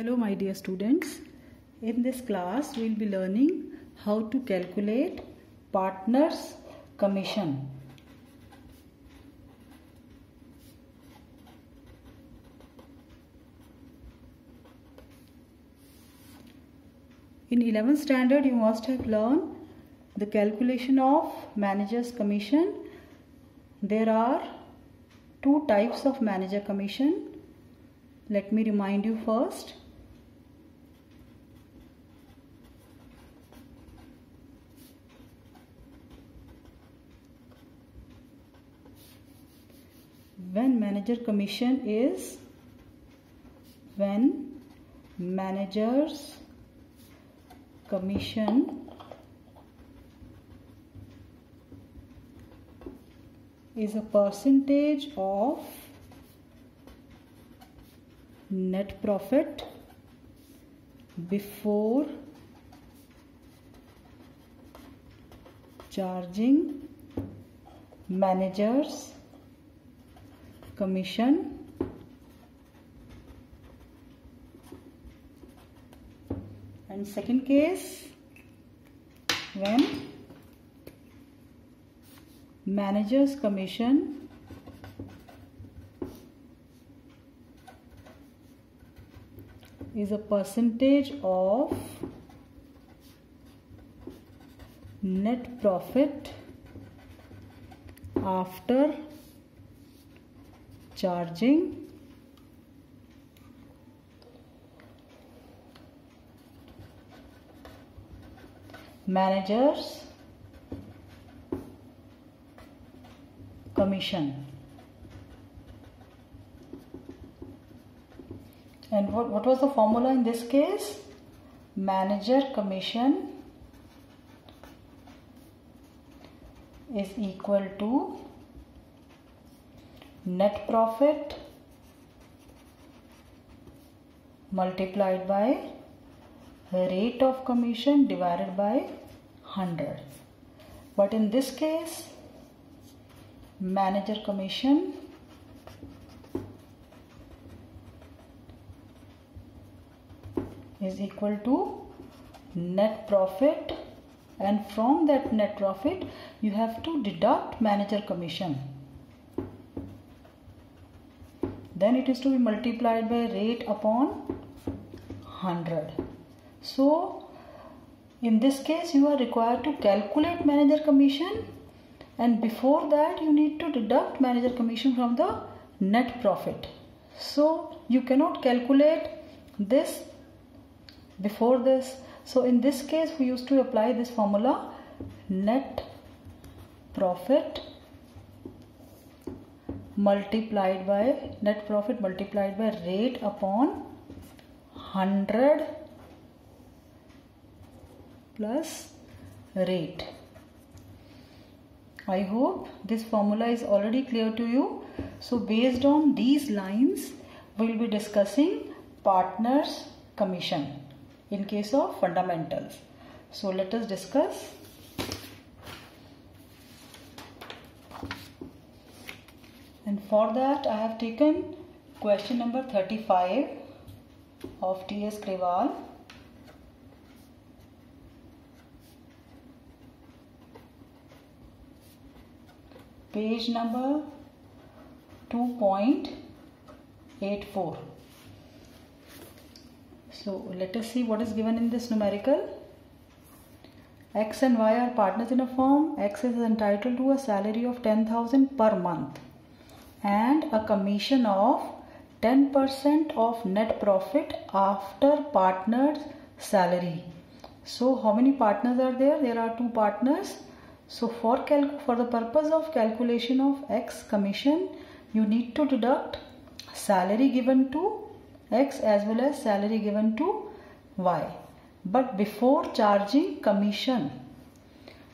Hello my dear students, in this class we will be learning how to calculate partners commission. In 11th standard you must have learned the calculation of manager's commission. There are two types of manager commission. Let me remind you first. When manager's commission is a percentage of net profit before charging manager's commission and second case, when manager's commission is a percentage of net profit after charging manager's commission. And what was the formula in this case? Manager commission is equal to net profit multiplied by rate of commission divided by 100. But in this case, manager commission is equal to net profit, and from that net profit you have to deduct manager commission. Then it is to be multiplied by rate upon 100. So in this case you are required to calculate manager commission, and before that you need to deduct manager commission from the net profit. So you cannot calculate this before this. So in this case we used to apply this formula: net profit multiplied by rate upon 100 plus rate. I hope this formula is already clear to you. So based on these lines we will be discussing partners commission in case of fundamentals. So let us discuss. And for that I have taken question number 35 of T.S. Grewal. Page number 2.84. So let us see what is given in this numerical. X and Y are partners in a firm. X is entitled to a salary of 10,000 per month and a commission of 10% of net profit after partner's salary. So how many partners are there? There are two partners. So for the purpose of calculation of X commission, you need to deduct salary given to X as well as salary given to Y. But before charging commission,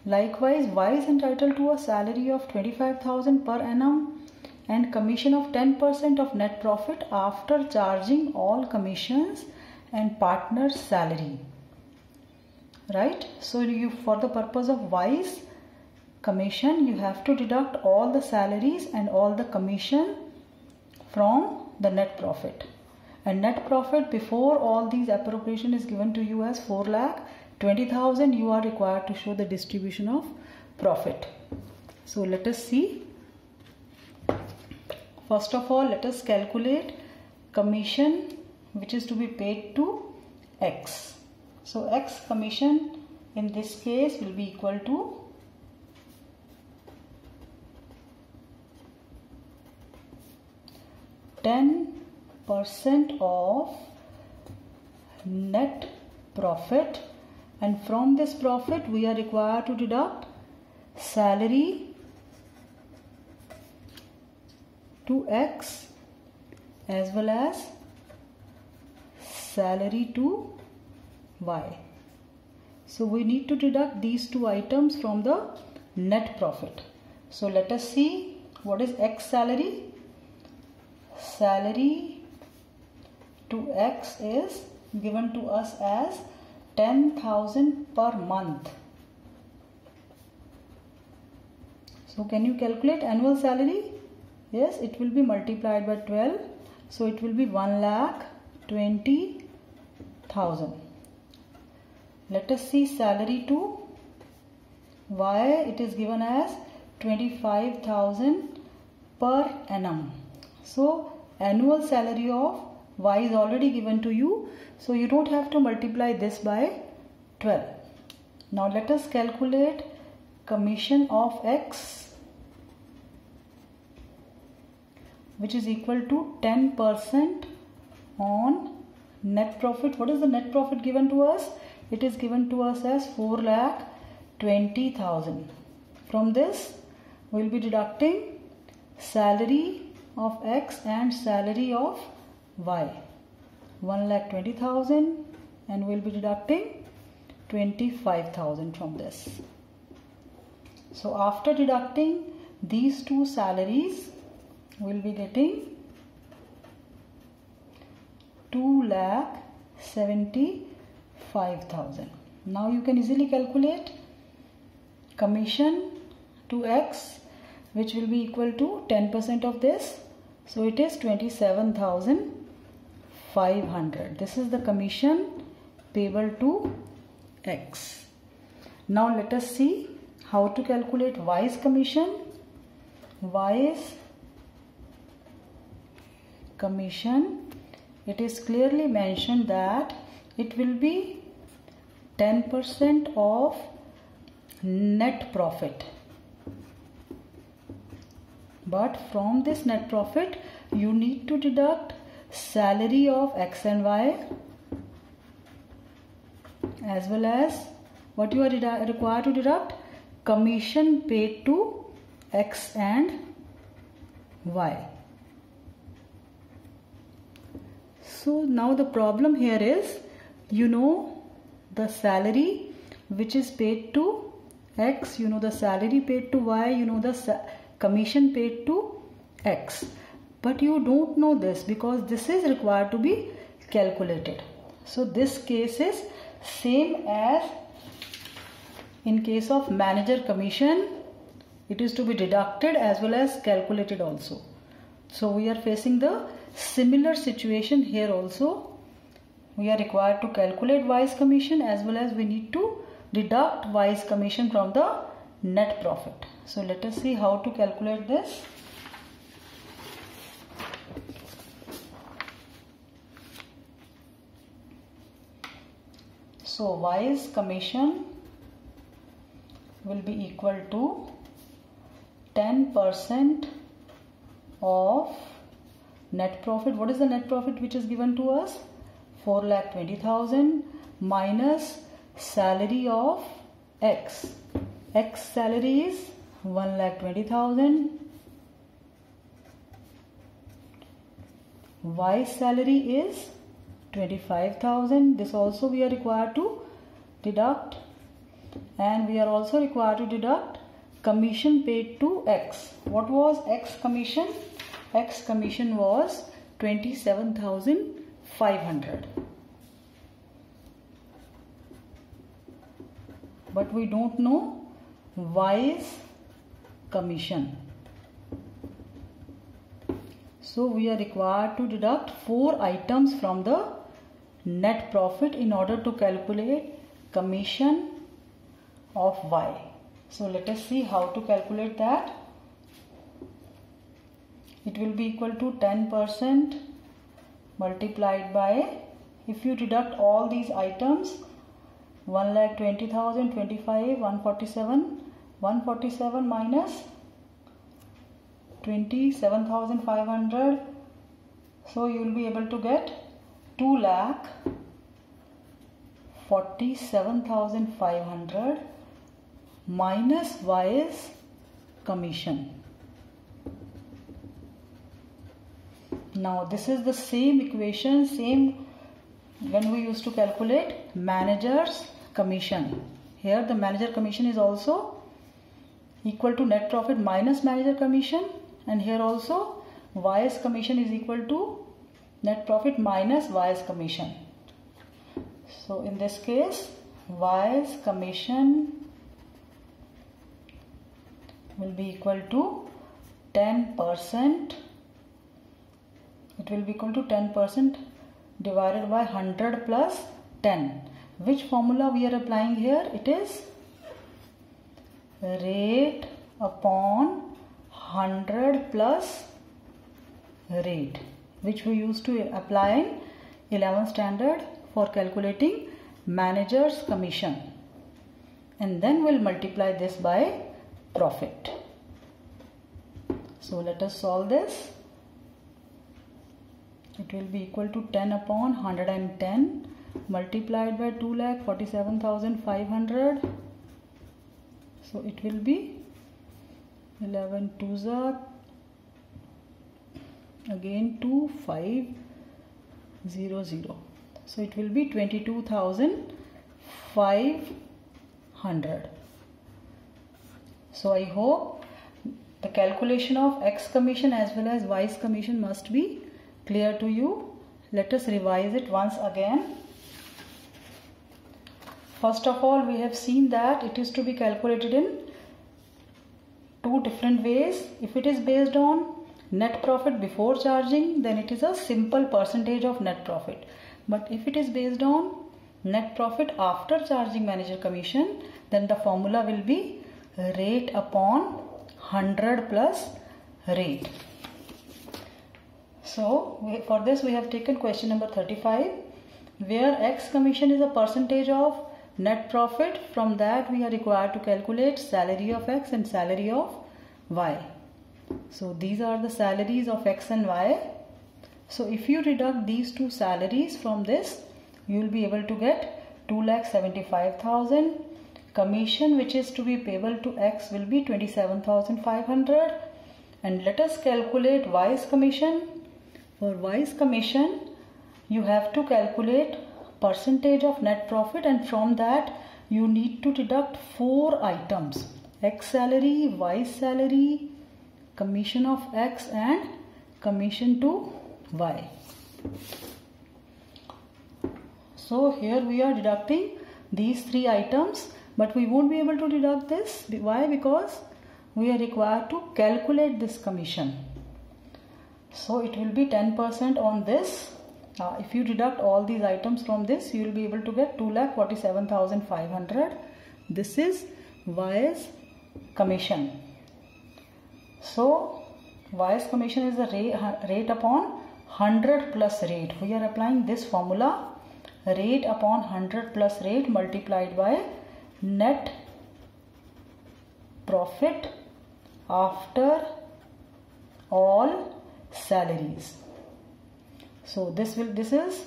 likewise Y is entitled to a salary of 25,000 per annum and commission of 10% of net profit after charging all commissions and partner's salary. Right? So for the purpose of Y's commission, you have to deduct all the salaries and all the commission from the net profit. and net profit before all these appropriation is given to you as 4,20,000. You are required to show the distribution of profit. So let us see. First of all, let us calculate commission which is to be paid to X. So X commission in this case will be equal to 10% of net profit, and from this profit we are required to deduct salary to X as well as salary to Y. So we need to deduct these two items from the net profit. So let us see what is X salary. Salary to X is given to us as 10,000 per month. So can you calculate annual salary? Yes, it will be multiplied by 12. So it will be 1,20,000. Let us see salary to Y. It is given as 25,000 per annum. So annual salary of Y is already given to you. So you don't have to multiply this by 12. Now let us calculate commission of X, which is equal to 10% on net profit. What is the net profit given to us? It is given to us as 4,20,000. From this we will be deducting salary of X and salary of Y. 1,20,000, and we will be deducting 25,000 from this. So after deducting these two salaries, we will be getting 2,75,000. Now you can easily calculate commission to X, which will be equal to 10% of this. So it is 27,500. This is the commission payable to X. Now let us see how to calculate Y's commission. Y's commission, it is clearly mentioned that it will be 10% of net profit. But from this net profit you need to deduct salary of X and Y, as well as what you are required to deduct, commission paid to X and Y. So now the problem here is, you know the salary which is paid to X, you know the salary paid to Y, you know the commission paid to X, but you don't know this because this is required to be calculated. So this case is same as in case of manager commission. It is to be deducted as well as calculated also. So we are facing the similar situation here also. We are required to calculate Y's commission as well as we need to deduct Y's commission from the net profit. So let us see how to calculate this. So Y's commission will be equal to 10% of net profit. What is the net profit which is given to us? 4,20,000 minus salary of X. X salary is 1,20,000. Y salary is 25,000. This also we are required to deduct, and we are also required to deduct commission paid to X. What was X commission? X commission was 27,500. But we don't know Y's commission. So we are required to deduct 4 items from the net profit in order to calculate commission of Y. So let us see how to calculate that. It will be equal to 10% multiplied by, if you deduct all these items, 1,20,000, 25, 147, 147 minus 27,500. So you will be able to get 2,47,500 minus Y's commission. Now this is the same equation, same when we used to calculate manager's commission. Here the manager commission is also equal to net profit minus manager commission, and here also Y's commission is equal to net profit minus Y's commission. So in this case, Y's commission will be equal to 10%. It will be equal to 10% divided by 100 plus 10. Which formula we are applying here? It is rate upon 100 plus rate, which we used to apply in 11th standard for calculating manager's commission, and then we'll multiply this by profit. So let us solve this. It will be equal to 10 upon 110 multiplied by 2,47,500. So it will be 11 2s are again 2500. So it will be 22,500. So I hope the calculation of X commission as well as Y's commission must be clear to you. Let us revise it once again. First of all, we have seen that it is to be calculated in 2 different ways. If it is based on net profit before charging, then it is a simple percentage of net profit. But if it is based on net profit after charging manager commission, then the formula will be rate upon 100 plus rate. So for this we have taken question number 35, where X commission is a percentage of net profit. From that we are required to calculate salary of X and salary of Y. So these are the salaries of X and Y. So if you deduct these two salaries from this, you will be able to get 2,75,000. Commission which is to be payable to X will be 27,500. And let us calculate Y's commission. For Y's commission, you have to calculate percentage of net profit, and from that you need to deduct 4 items: X salary, Y salary, commission of X and commission to Y. So here we are deducting these 3 items, but we won't be able to deduct this. Why? Because we are required to calculate this commission. So it will be 10% on this. If you deduct all these items from this, you will be able to get 2,47,500. This is Y's commission. So Y's commission is the rate upon 100 plus rate. We are applying this formula, rate upon 100 plus rate multiplied by net profit after all salaries. So this is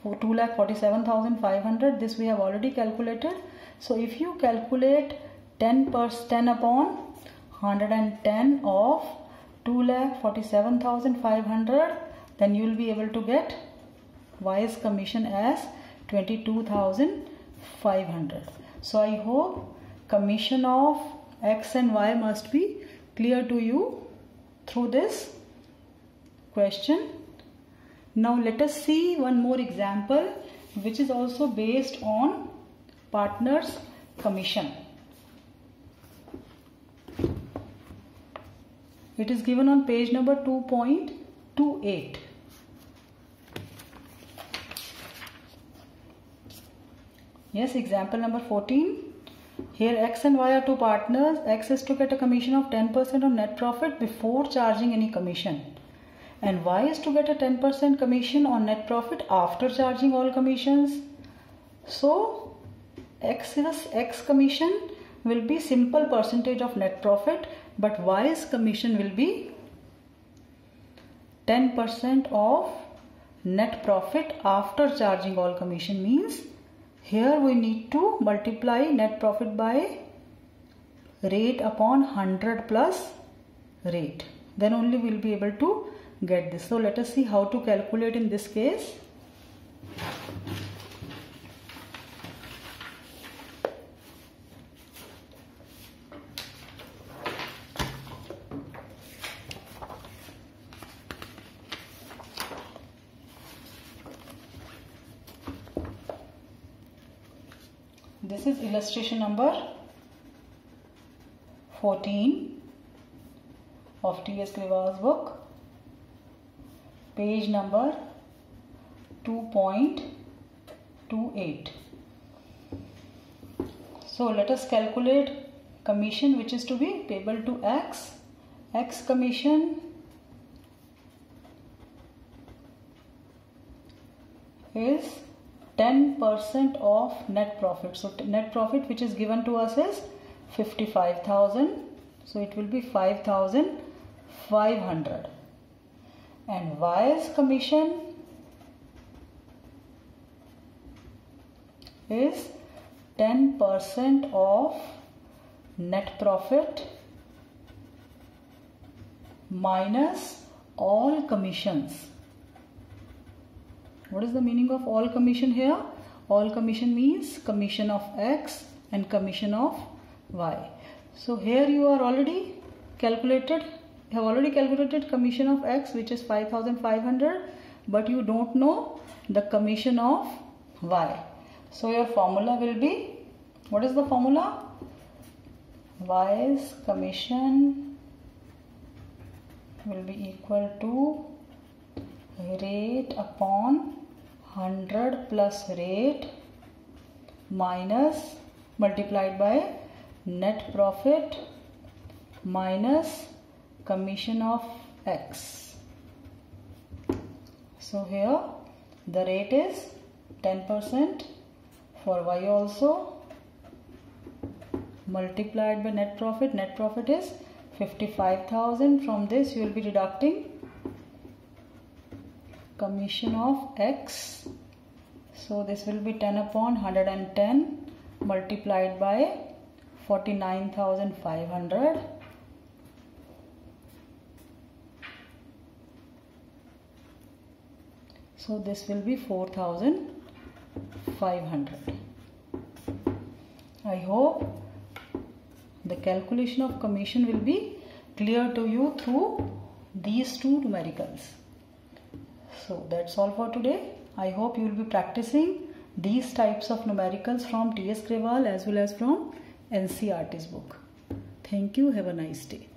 for 2,47,500. This we have already calculated. So if you calculate 10 upon 110 of 2,47,500, then you will be able to get Y's commission as 22,500. So I hope commission of X and Y must be clear to you through this question. Now let us see one more example which is also based on partner's commission. It is given on page number 2.2. to 8. Yes, example number 14. Here X and Y are two partners. X is to get a commission of 10% on net profit before charging any commission. And Y is to get a 10% commission on net profit after charging all commissions. So X commission will be simple percentage of net profit, but Y's commission will be 10% of net profit after charging all commission. Means here we need to multiply net profit by rate upon 100 plus rate. Then only we will be able to get this. So let us see how to calculate in this case. This is illustration number 14 of T.S. Grewal's book, page number 2.28. So let us calculate commission which is to be payable to X. X commission is 10% of net profit. So net profit which is given to us is 55,000. So it will be 5,500. And Y's commission is 10% of net profit minus all commissions. What is the meaning of all commission here? All commission means commission of X and commission of Y. So here you are already calculated, commission of X which is 5,500, but you don't know the commission of Y. So your formula will be, what is the formula? Y's commission will be equal to rate upon 100 plus rate minus multiplied by net profit minus commission of X. So here the rate is 10% for Y also, multiplied by net profit. Net profit is 55,000. From this you will be deducting commission of X. So this will be 10 upon 110 multiplied by 49,500. So this will be 4,500. I hope the calculation of commission will be clear to you through these two numericals. So that's all for today. I hope you will be practicing these types of numericals from T.S. Grewal as well as from NCERT's book. Thank you. Have a nice day.